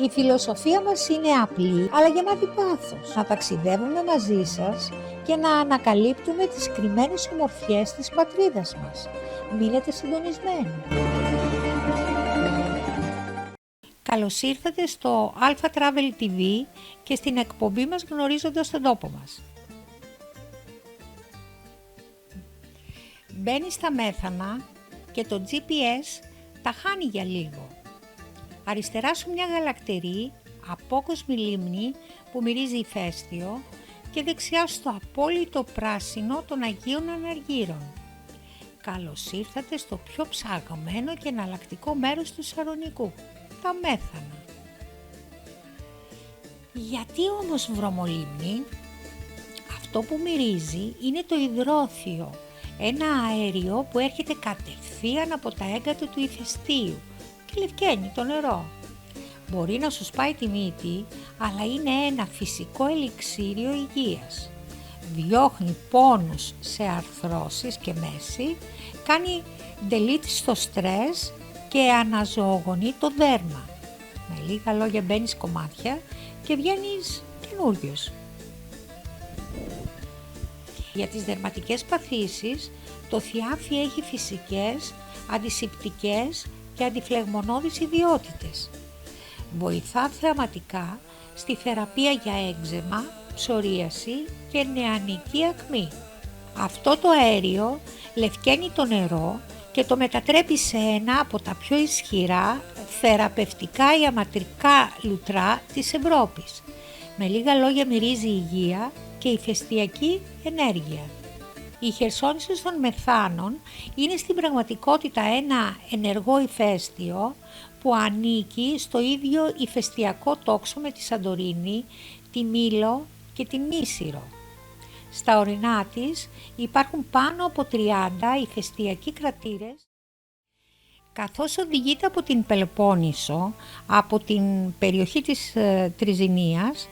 Η φιλοσοφία μας είναι απλή, αλλά γεμάτη πάθος. Να ταξιδεύουμε μαζί σας και να ανακαλύπτουμε τις κρυμμένες ομορφιές της πατρίδας μας. Μείνετε συντονισμένοι. Καλώς ήρθατε στο Alpha Travel TV και στην εκπομπή μας γνωρίζοντας τον τόπο μας. Μπαίνεις στα μέθανα και το GPS τα χάνει για λίγο. Αριστερά σου μια γαλακτερή, απόκοσμη λίμνη που μυρίζει ηφαίστειο και δεξιά στο απόλυτο πράσινο των Αγίων Αναργύρων. Καλώς ήρθατε στο πιο ψαγμένο και εναλλακτικό μέρος του Σαρονικού, τα μέθανα. Γιατί όμως βρωμολίμνη? Αυτό που μυρίζει είναι το υδρόθιο, ένα αέριο που έρχεται κατευθείαν από τα έγκατα του ηφαιστείου και λευκαίνει το νερό. Μπορεί να σου σπάει τη μύτη, αλλά είναι ένα φυσικό ελιξίριο υγείας. Διώχνει πόνους σε αρθρώσεις και μέση, κάνει delete στο στρες και αναζωογονεί το δέρμα. Με λίγα λόγια μπαίνεις κομμάτια και βγαίνεις καινούριος. Για τις δερματικές παθήσεις, το θιάφι έχει φυσικές, αντισηπτικές και αντιφλεγμονώδεις ιδιότητες. Βοηθά θεαματικά στη θεραπεία για έξαιμα, ψορίαση και νεανική ακμή. Αυτό το αέριο λευκαίνει το νερό και το μετατρέπει σε ένα από τα πιο ισχυρά θεραπευτικά ιαματρικά λουτρά της Ευρώπης. Με λίγα λόγια μυρίζει υγεία και ηφαιστειακή ενέργεια. Η χερσόνησος των μεθάνων είναι στην πραγματικότητα ένα ενεργό ηφαίστειο που ανήκει στο ίδιο ηφαιστειακό τόξο με τη Σαντορίνη, τη Μήλο και την Νήσυρο. Στα ορεινά της υπάρχουν πάνω από 30 ηφαιστειακοί κρατήρες. Καθώς οδηγείται από την Πελοπόννησο, από την περιοχή της Τριζηνίας,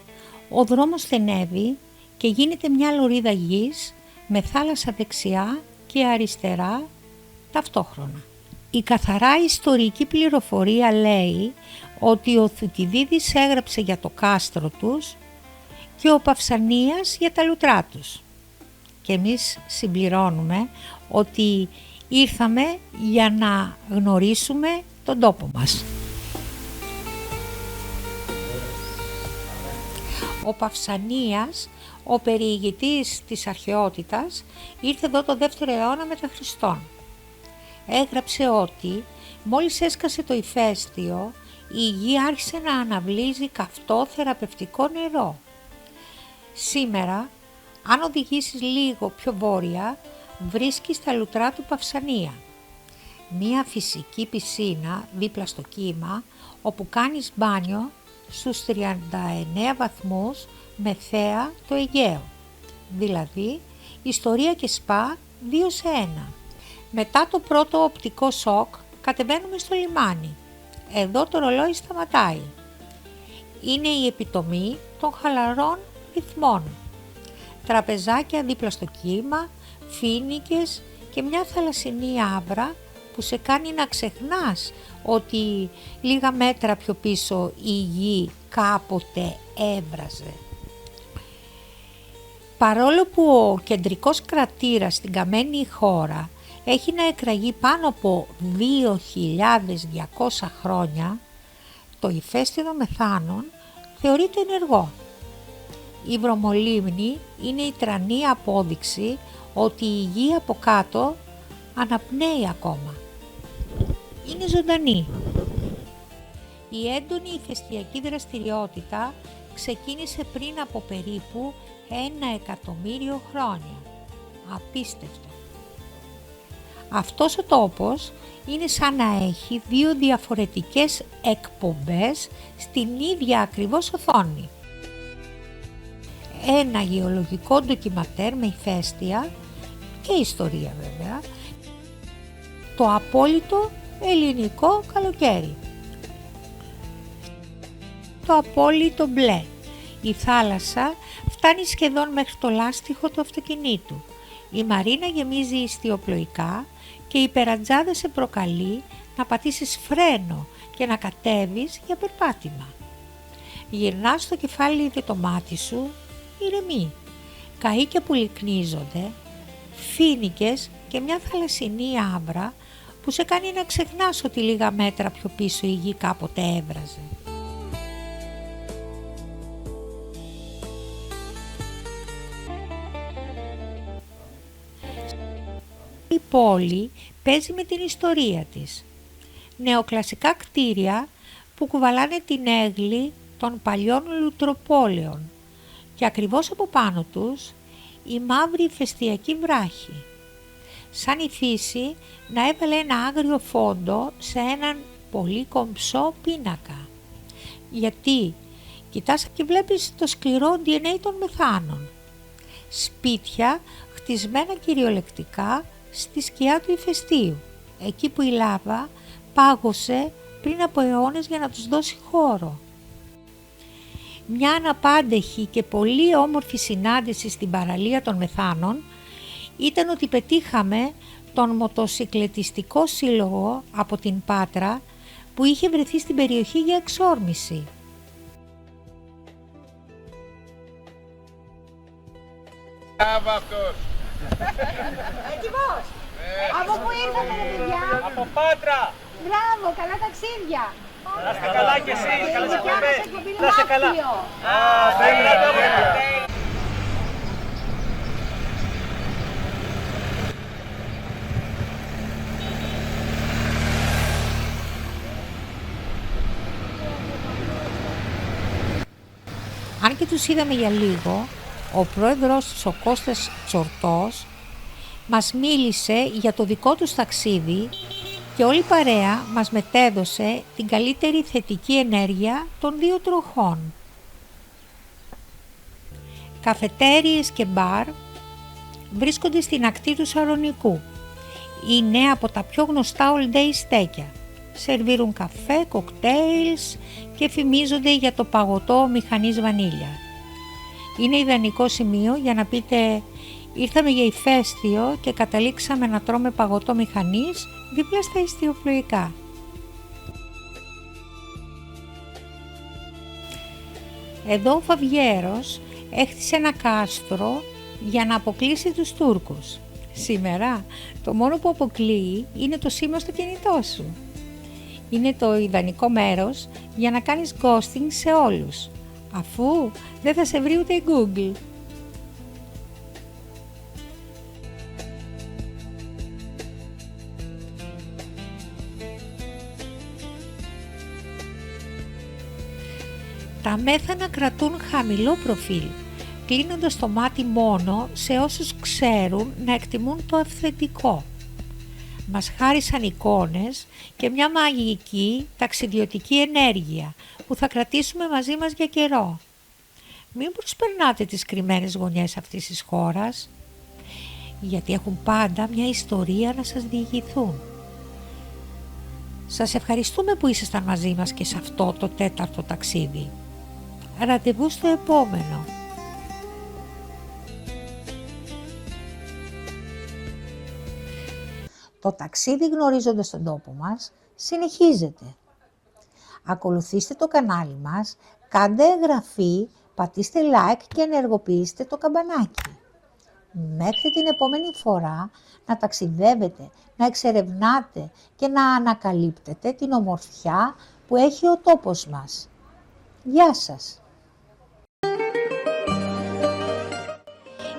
ο δρόμος στενεύει και γίνεται μια λωρίδα γης με θάλασσα δεξιά και αριστερά ταυτόχρονα. Η καθαρά ιστορική πληροφορία λέει ότι ο Θουκυδίδης έγραψε για το κάστρο τους και ο Παυσανίας για τα λουτρά τους. Και εμείς συμπληρώνουμε ότι ήρθαμε για να γνωρίσουμε τον τόπο μας. Ο Παυσανίας, ο περιηγητής της αρχαιότητας, ήρθε εδώ το 2ο αιώνα μετά Χριστόν. Έγραψε ότι μόλις έσκασε το ηφαίστειο, η γη άρχισε να αναβλύζει καυτό θεραπευτικό νερό. Σήμερα, αν οδηγήσεις λίγο πιο βόρεια, βρίσκεις τα λουτρά του Παυσανία. Μία φυσική πισίνα δίπλα στο κύμα, όπου κάνεις μπάνιο στους 39 βαθμούς με θέα το Αιγαίο. Δηλαδή, ιστορία και σπα 2 σε 1. Μετά το πρώτο οπτικό σοκ κατεβαίνουμε στο λιμάνι. Εδώ το ρολόι σταματάει. Είναι η επιτομή των χαλαρών ρυθμών. Τραπεζάκια δίπλα στο κύμα, φοίνικες και μια θαλασσινή άβρα που σε κάνει να ξεχνάς ότι λίγα μέτρα πιο πίσω η γη κάποτε έβραζε. Παρόλο που ο κεντρικός κρατήρας στην καμένη χώρα έχει να εκραγεί πάνω από 2.200 χρόνια, το ηφαίστειο των μεθάνων θεωρείται ενεργό. Η βρωμολίμνη είναι η τρανή απόδειξη ότι η γη από κάτω αναπνέει ακόμα. Είναι ζωντανή. Η έντονη ηφαιστειακή δραστηριότητα ξεκίνησε πριν από περίπου 1.000.000 χρόνια. Απίστευτο. Αυτός ο τόπος είναι σαν να έχει 2 διαφορετικές εκπομπές στην ίδια ακριβώς οθόνη. Ένα γεωλογικό ντοκιματέρ με ηφαίστεια και ιστορία βέβαια, το απόλυτο ελληνικό καλοκαίρι. Το απόλυτο μπλε. Η θάλασσα φτάνει σχεδόν μέχρι το λάστιχο του αυτοκινήτου. Η μαρίνα γεμίζει ιστιοπλοϊκά και η περατζάδα σε προκαλεί να πατήσεις φρένο και να κατέβεις για περπάτημα. Γυρνάς το κεφάλι και το μάτι σου, ηρεμεί. Καΐκια που λυκνίζονται, φοίνικες και μια θαλασσινή άβρα που σε κάνει να ξεχνάς ότι λίγα μέτρα πιο πίσω η γη κάποτε έβραζε. Η πόλη παίζει με την ιστορία της. Νεοκλασικά κτίρια που κουβαλάνε την έγλη των παλιών λουτροπόλεων και ακριβώς από πάνω τους η μαύρη ηφαιστειακή βράχη. Σαν η φύση να έβαλε ένα άγριο φόντο σε έναν πολύ κομψό πίνακα. Γιατί κοιτάς και βλέπεις το σκληρό DNA των μεθάνων. Σπίτια χτισμένα κυριολεκτικά στη σκιά του ηφαιστείου, εκεί που η λάβα πάγωσε πριν από αιώνες για να τους δώσει χώρο. Μια αναπάντεχη και πολύ όμορφη συνάντηση στην παραλία των Μεθάνων ήταν ότι πετύχαμε τον μοτοσικλετιστικό σύλλογο από την Πάτρα που είχε βρεθεί στην περιοχή για εξόρμηση. Μπράβο αυτός! Έτοιμος! Από πού ήρθατε ρε παιδιά? Από Πάτρα! Μπράβο, καλά ταξίδια! Να είστε καλά κι εσείς, καλές εκπομπές! Να είστε καλά! Αν και τους είδαμε για λίγο, ο πρόεδρος τους, ο Κώστας Τσορτός, μας μίλησε για το δικό τους ταξίδι και όλη η παρέα μας μετέδωσε την καλύτερη θετική ενέργεια των δύο τροχών. Καφετέριες και μπαρ βρίσκονται στην ακτή του Σαρονικού. Είναι από τα πιο γνωστά all-day στέκια. Σερβίρουν καφέ, κοκτέιλς και φημίζονται για το παγωτό μηχανής βανίλια. Είναι ιδανικό σημείο για να πείτε ήρθαμε για ηφαίστειο και καταλήξαμε να τρώμε παγωτό μηχανής δίπλα στα ιστιοπλοϊκά. Εδώ ο Φαβιέρος έχτισε ένα κάστρο για να αποκλείσει τους Τούρκους. Σήμερα το μόνο που αποκλείει είναι το σήμα στο κινητό σου. Είναι το ιδανικό μέρος για να κάνεις ghosting σε όλους, αφού δεν θα σε βρει ούτε η Google. Τα μέθανα κρατούν χαμηλό προφίλ, κλείνοντας το μάτι μόνο σε όσους ξέρουν να εκτιμούν το αυθεντικό. Μας χάρισαν εικόνες και μια μαγική ταξιδιωτική ενέργεια που θα κρατήσουμε μαζί μας για καιρό. Μην προσπερνάτε τις κρυμμένες γωνιές αυτής της χώρας, γιατί έχουν πάντα μια ιστορία να σας διηγηθούν. Σας ευχαριστούμε που ήσασταν μαζί μας και σε αυτό το 4ο ταξίδι. Ραντεβού στο επόμενο. Το ταξίδι γνωρίζοντας τον τόπο μας συνεχίζεται. Ακολουθήστε το κανάλι μας, κάντε εγγραφή, πατήστε like και ενεργοποιήστε το καμπανάκι. Μέχρι την επόμενη φορά να ταξιδεύετε, να εξερευνάτε και να ανακαλύπτετε την ομορφιά που έχει ο τόπος μας. Γεια σας!